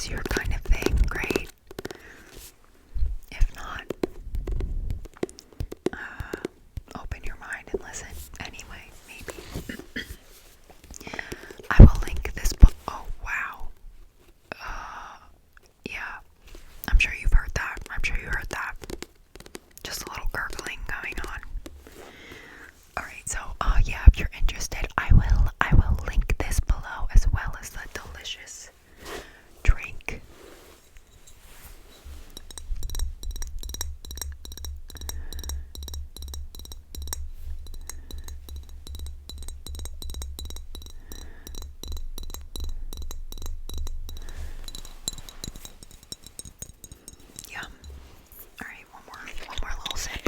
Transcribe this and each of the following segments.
this your kind of thing, great. If not, open your mind and listen anyway, maybe. I will link this book. Oh, wow. Yeah. I'm sure you've heard that. I'm sure you heard that. Just a little gurgling going on. Alright, so, yeah, if you're interested, I will link this below as well as the delicious drink. Yum. Alright, one more little sip.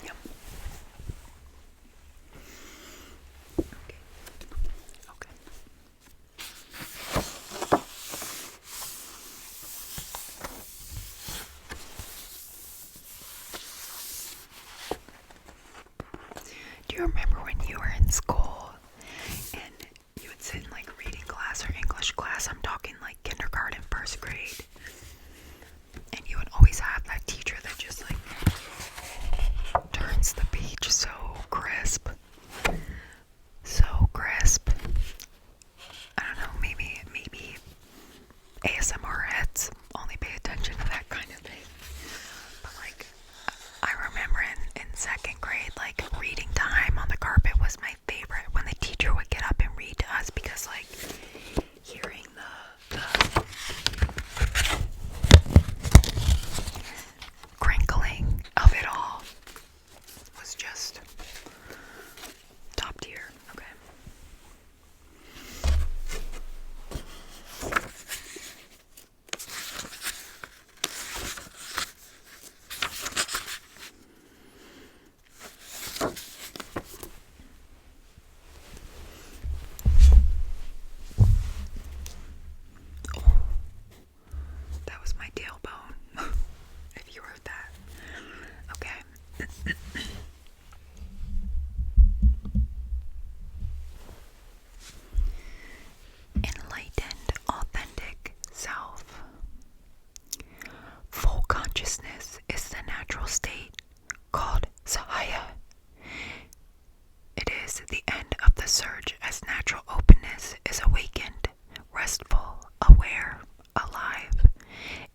Yum. Okay. Do you remember when you were in school and you would sit in like reading class or English class? I'm talking like kindergarten, first grade. And you would always have that teacher that just like turns the page so crisp. So crisp. I don't know, maybe ASMR heads only pay attention to that kind of thing. But like, I remember in second grade, like reading time on the carpet was my favorite when the teacher would get up and read to us, because like hearing the crinkling of it all was just top tier. Okay. That was my tailbone, if you heard that. Okay. Enlightened, authentic self. Full consciousness is the natural state called Sahaya. It is the end of the search as natural openness is awakened, restful, aware, alive.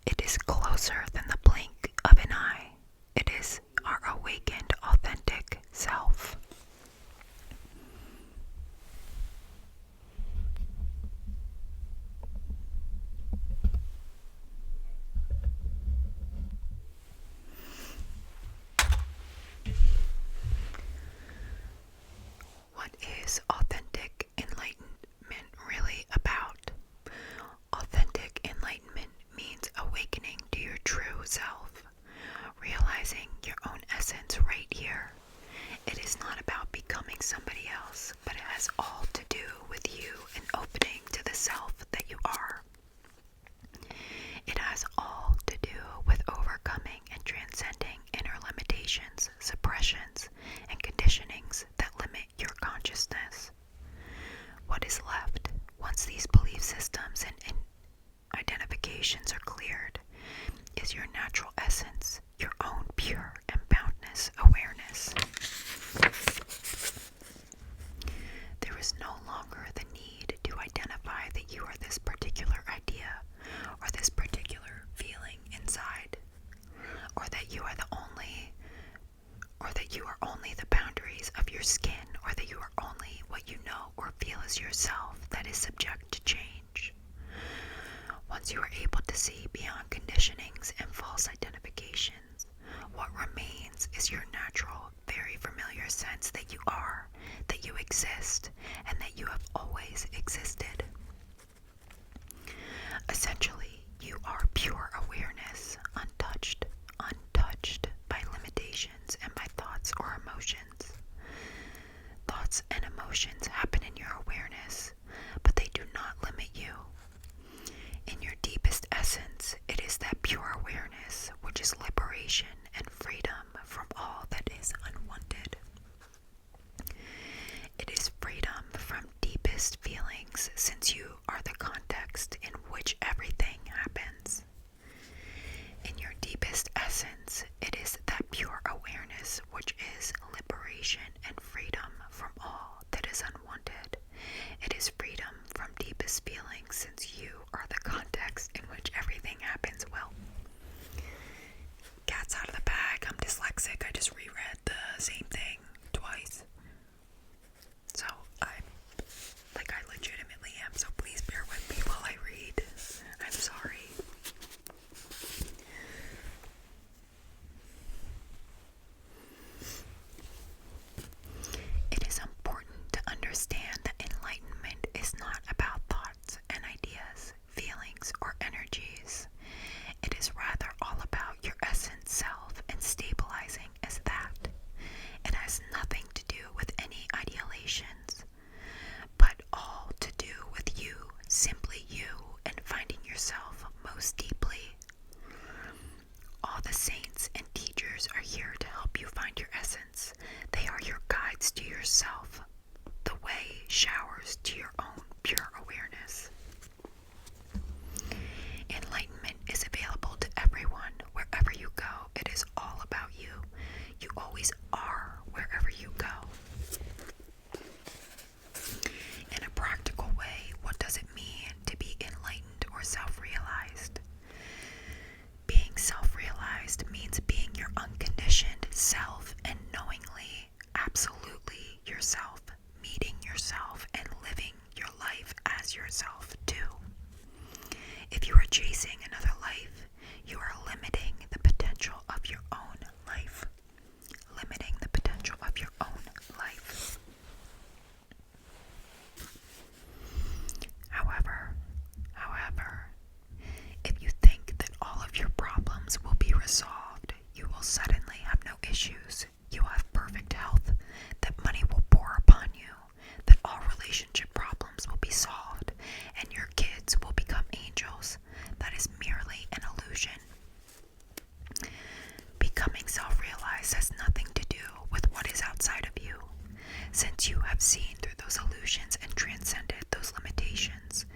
It is closer than the blink of an eye. It is our awakened, authentic self. What is authentic enlightenment really about? Authentic enlightenment means awakening to your true self, realizing your own essence right here. It is not about becoming somebody else, but it has all to do with you and opening to the self that you are. It has all to do with overcoming and transcending inner limitations, suppressions, and conditionings that limit your consciousness. What is left once these belief systems and identifications are cleared is your natural essence, your own pure and boundless awareness. There is no longer the need to identify that you are this particular idea or this particular feeling inside, or that you are only the boundaries of your skin, or that you are only what you know or feel as yourself that is subject to change. Once you are able to see beyond conditionings and false identifications, what remains is your natural, very familiar sense that you are, that you exist, and that you have always existed. Essentially, you are pure awareness, untouched by limitations and by thoughts or emotions. Thoughts and emotions happen in your awareness, liberation and freedom from all that is unwanted. It is freedom from deepest feelings, since you are the context in which everything happens. In your deepest essence, it is that pure awareness which is liberation and freedom from all that is unwanted. It is freedom from deepest feelings, since you are the context in which everything happens. Well, cat's out of the bag. I'm dyslexic. I just reread the same thing twice. So I legitimately am. So please bear with me while I read. I'm sorry. It is important to understand that enlightenment is not about thoughts and ideas, feelings, or energies. It is rather all about your essence self and stabilizing as that. It has nothing to do with any idealations, but all to do with you, simply you, and finding yourself most deeply. All the saints and teachers are here to help you find your essence. They are your guides to yourself, the way showers to your own pure awareness. Enlightenment is available to everyone wherever you go. It is all about you. You always are wherever you go. In a practical way, what does it mean to be enlightened or self-realized? Being self-realized means being your unconditioned self and knowingly, absolutely yourself, meeting yourself and living your life as yourself too. If you are chasing another life, you are limiting the potential of your own life. Limiting the potential of your own life. However, if you think that all of your problems will be resolved, you will suddenly have no issues. You will have perfect health, that money will pour upon you, that all relationship problems will be solved, and your kids will become angels. That is merely an illusion. Becoming self-realized has nothing to do with what is outside of you. Since you have seen through those illusions and transcended those limitations,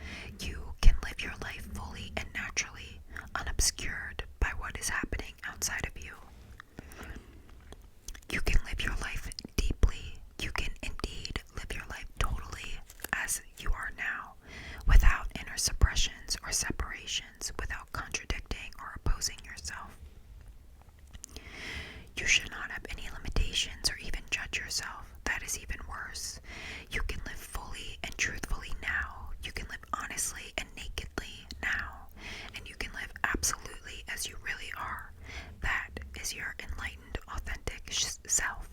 you can live your life fully and naturally, unobscured by what is happening outside of you. You can live your life deeply. You can indeed live your life totally as you are now, without inner suppressions or separations, without contradicting or opposing yourself. You should not have any limitations or even judge yourself. That is even worse. You can live fully and truthfully now. You can live honestly and nakedly now. And you can live absolutely as you really are. That is your enlightened, authentic self.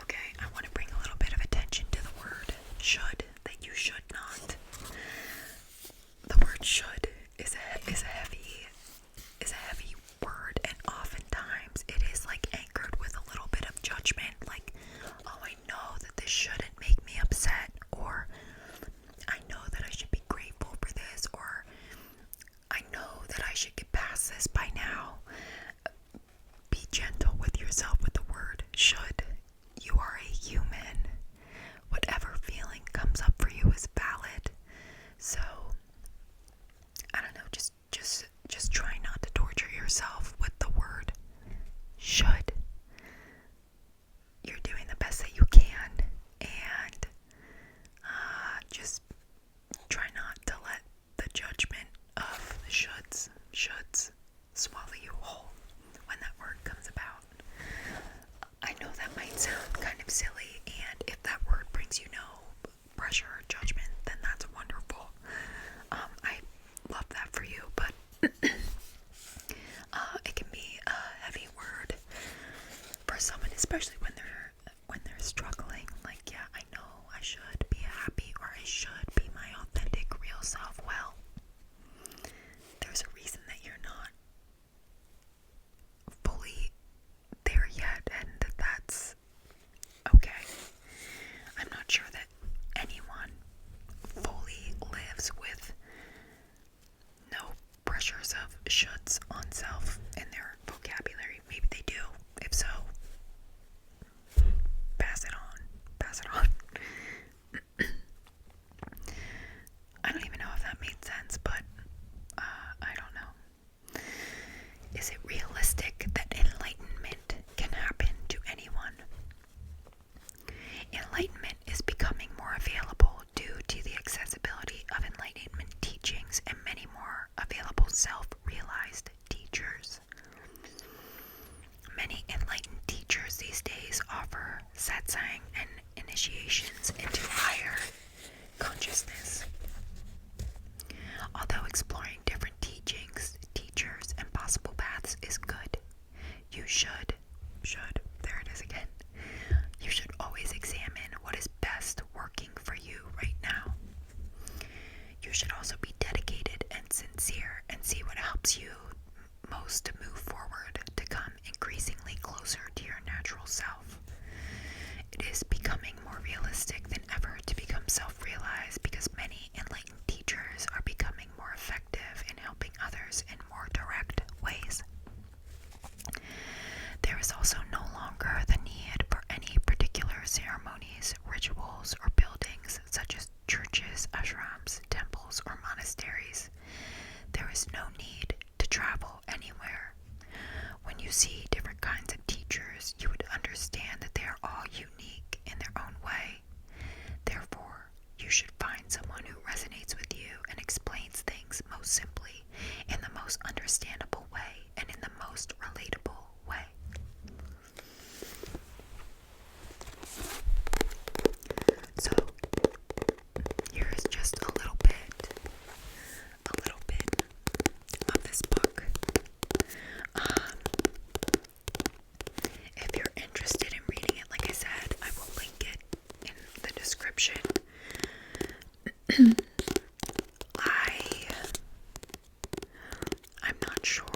Okay, I want to bring a little bit of attention to the word should, that you should not. The word should is a heavy word, and oftentimes it is like anchored with a little bit of judgment, like, oh, I know that this shouldn't make me upset, or I know that I should be grateful for this, or I know that I should get past this by now. Be gentle with yourself with the word should. You are a human. Whatever feeling comes up for you is valid. So I don't know, just try not to torture yourself with the word should. You're doing the best that you can, and just try not to let the judgment of shoulds swallow you whole when that word comes about. I know that might sound kind of silly, and if that word brings you no pressure or judgment, then that's wonderful. I love that for you, but it can be a heavy word for someone, especially when they're struggling. Like, yeah, I know I should be happy, or I should be my authentic, real self. Well, there's a reason that you're not fully there yet, and that's okay. I'm not sure that anyone fully lives with no pressures of shoulds on self in their satsang, and initiations into higher consciousness. Although exploring different teachings, teachers, and possible paths is good, you should, there it is again, you should always examine what is best working for you right now. You should also be dedicated and sincere and see what helps you most to move forward, to come increasingly closer to your natural self. It is becoming more realistic than ever to become self-realized because many enlightened teachers are becoming more effective in helping others in more direct ways. There is also no longer the need for any particular ceremonies, rituals, or buildings such as churches, ashrams, temples, or monasteries. There is no need to travel anywhere. When you see different kinds of teachers, you would understand that they are all unique in their own way. Therefore, you should find someone who resonates with you and explains things most simply, in the most understandable way, and in the most relatable way. So, here's just a little bit of this book. If you're interested in reading it, like I said, I will link it in the description. I'm not sure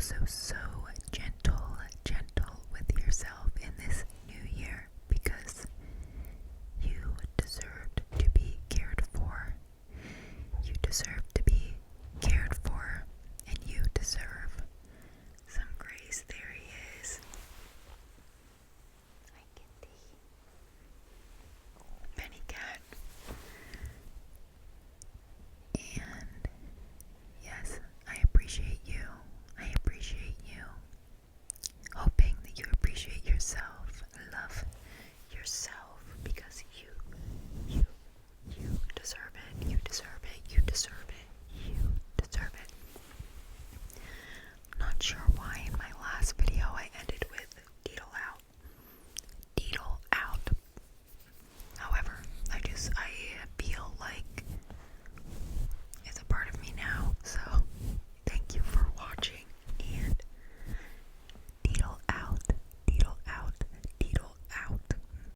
so